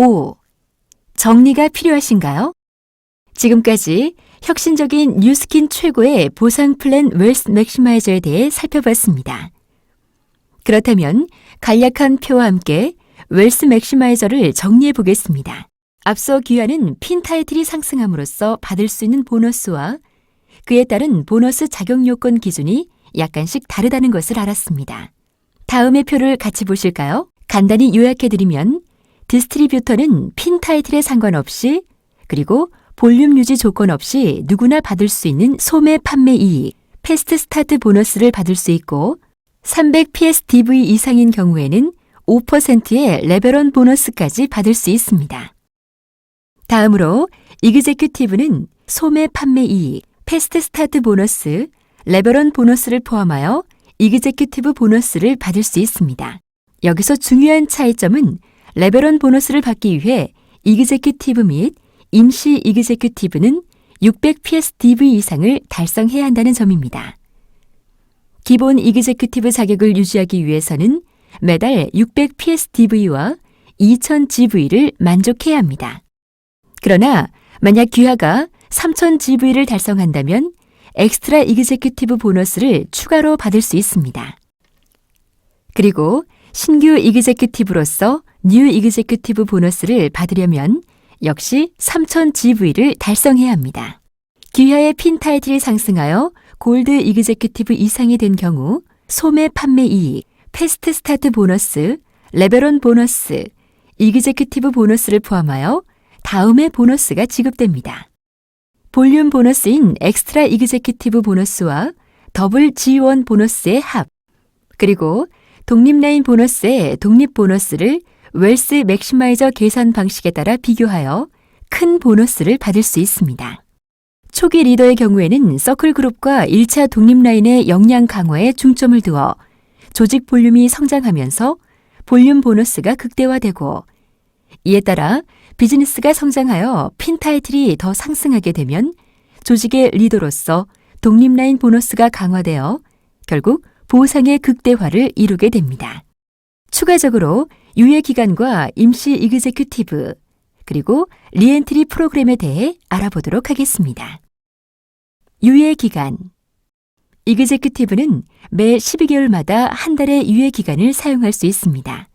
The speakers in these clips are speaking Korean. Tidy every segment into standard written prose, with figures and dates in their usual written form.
5. 정리가 필요하신가요? 지금까지 혁신적인 뉴스킨 최고의 보상 플랜 웰스 맥시마이저에 대해 살펴봤습니다. 그렇다면 간략한 표와 함께 웰스 맥시마이저를 정리해 보겠습니다. 앞서 귀하는 핀 타이틀이 상승함으로써 받을 수 있는 보너스와 그에 따른 보너스 자격 요건 기준이 약간씩 다르다는 것을 알았습니다. 다음의 표를 같이 보실까요? 간단히 요약해드리면 디스트리뷰터는 핀 타이틀에 상관없이 그리고 볼륨 유지 조건 없이 누구나 받을 수 있는 소매 판매 이익, 패스트 스타트 보너스를 받을 수 있고 300 PSDV 이상인 경우에는 5%의 레벨원 보너스까지 받을 수 있습니다. 다음으로 이그제큐티브는 소매 판매 이익, 패스트 스타트 보너스, 레벨원 보너스를 포함하여 이그제큐티브 보너스를 받을 수 있습니다. 여기서 중요한 차이점은 레벨원 보너스를 받기 위해 이그제큐티브 및 임시 이그제큐티브는 600 PSDV 이상을 달성해야 한다는 점입니다. 기본 이그제큐티브 자격을 유지하기 위해서는 매달 600 PSDV와 2000 GV를 만족해야 합니다. 그러나 만약 귀하가 3000 GV를 달성한다면 엑스트라 이그제큐티브 보너스를 추가로 받을 수 있습니다. 그리고 신규 이그제큐티브로서 뉴 이그제큐티브 보너스를 받으려면 역시 3000 GV를 달성해야 합니다. 귀하의 핀 타이틀이 상승하여 골드 이그제큐티브 이상이 된 경우 소매 판매 이익, 패스트 스타트 보너스, 레벨원 보너스, 이그제큐티브 보너스를 포함하여 다음의 보너스가 지급됩니다. 볼륨 보너스인 엑스트라 이그제큐티브 보너스와 더블 G1 보너스의 합, 그리고 독립라인 보너스의 독립 보너스를 웰스 맥시마이저 계산 방식에 따라 비교하여 큰 보너스를 받을 수 있습니다. 초기 리더의 경우에는 서클 그룹과 1차 독립라인의 역량 강화에 중점을 두어 조직 볼륨이 성장하면서 볼륨 보너스가 극대화되고 이에 따라 비즈니스가 성장하여 핀 타이틀이 더 상승하게 되면 조직의 리더로서 독립라인 보너스가 강화되어 결국 보상의 극대화를 이루게 됩니다. 추가적으로 유예기간과 임시 이그제큐티브 그리고 리엔트리 프로그램에 대해 알아보도록 하겠습니다. 유예기간 이그제큐티브는 매 12개월마다 한 달의 유예기간을 사용할 수 있습니다.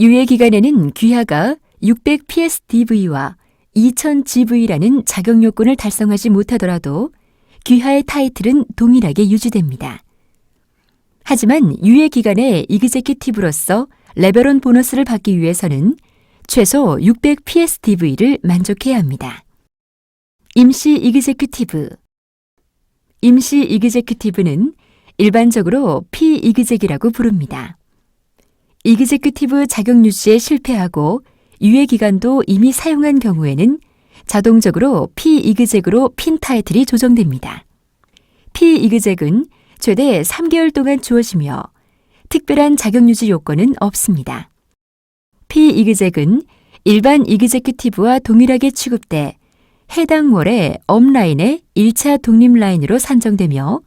유예기간에는 귀하가 600 PSDV와 2000 GV라는 자격 요건을 달성하지 못하더라도 귀하의 타이틀은 동일하게 유지됩니다. 하지만 유예기간에 이그제큐티브로서 레벨원 보너스를 받기 위해서는 최소 600 PSDV를 만족해야 합니다. 임시 이그제큐티브 임시 이그제큐티브는 일반적으로 피이그젝이라고 부릅니다. 이그제큐티브 자격 유지에 실패하고 유예기간도 이미 사용한 경우에는 자동적으로 피이그젝으로 핀 타이틀이 조정됩니다. 피이그젝은 최대 3개월 동안 주어지며 특별한 자격 유지 요건은 없습니다. 피이그젝은 일반 이그제큐티브와 동일하게 취급돼 해당 월의 업라인의 1차 독립 라인으로 산정되며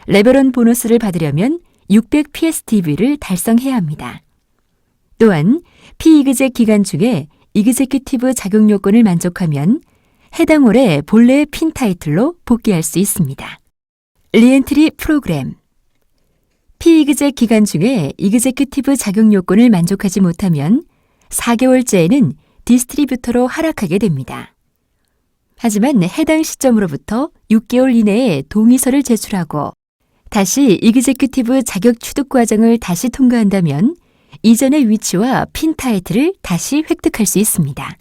레벨원 보너스를 받으려면 600 PSDV를 달성해야 합니다. 또한 피이그젝 기간 중에 이그제큐티브 자격 요건을 만족하면 해당 월의 본래의 핀 타이틀로 복귀할 수 있습니다. 리엔트리 프로그램 피이그젝 기간 중에 이그제큐티브 자격 요건을 만족하지 못하면 4개월째에는 디스트리뷰터로 하락하게 됩니다. 하지만 해당 시점으로부터 6개월 이내에 동의서를 제출하고 다시 이그제큐티브 자격 취득 과정을 다시 통과한다면 이전의 위치와 핀 타이틀을 다시 획득할 수 있습니다.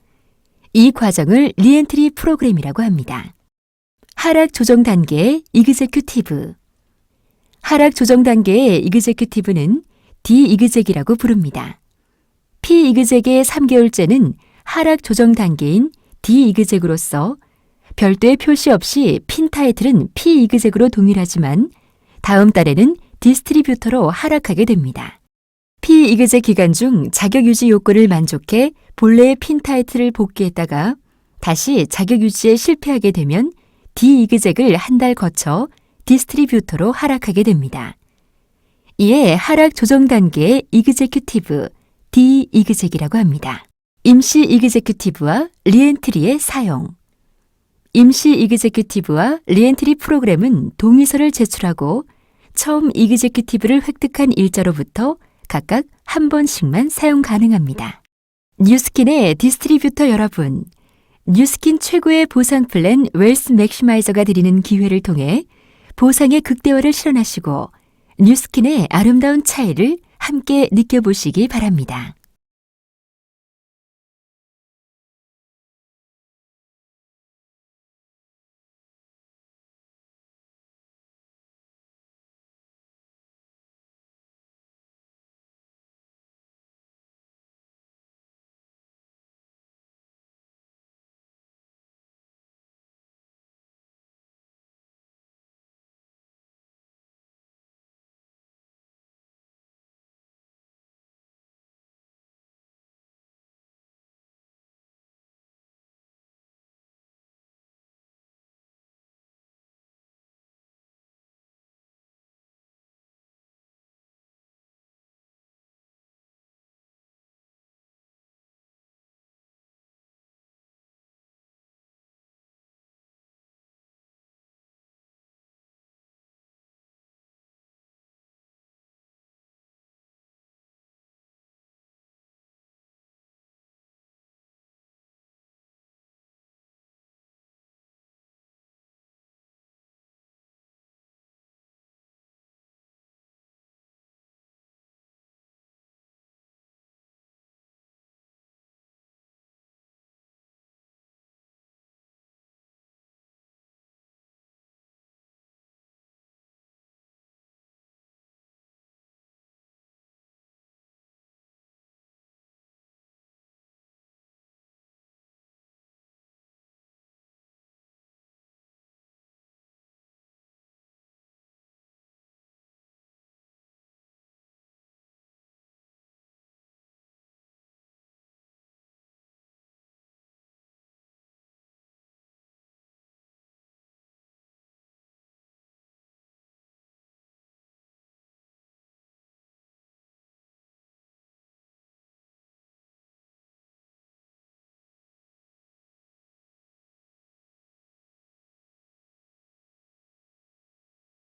이 과정을 리엔트리 프로그램이라고 합니다. 하락 조정 단계의 이그제큐티브 하락 조정 단계의 이그제큐티브는 디이그젝이라고 부릅니다. 피이그젝의 3개월째는 하락 조정 단계인 디이그젝으로서 별도의 표시 없이 핀 타이틀은 피이그젝으로 동일하지만 다음 달에는 디스트리뷰터로 하락하게 됩니다. 피이그젝 기간 중 자격 유지 요건을 만족해 본래의 핀 타이틀을 복귀했다가 다시 자격 유지에 실패하게 되면 디이그젝을 한 달 거쳐 디스트리뷰터로 하락하게 됩니다. 이에 하락 조정 단계의 이그제큐티브, 디이그젝이라고 합니다. 임시 이그제큐티브와 리엔트리의 사용. 임시 이그제큐티브와 리엔트리 프로그램은 동의서를 제출하고 처음 이그제큐티브를 획득한 일자로부터 각각 한 번씩만 사용 가능합니다. 뉴스킨의 디스트리뷰터 여러분, 뉴스킨 최고의 보상 플랜 웰스 맥시마이저가 드리는 기회를 통해 보상의 극대화를 실현하시고 뉴스킨의 아름다운 차이를 함께 느껴보시기 바랍니다.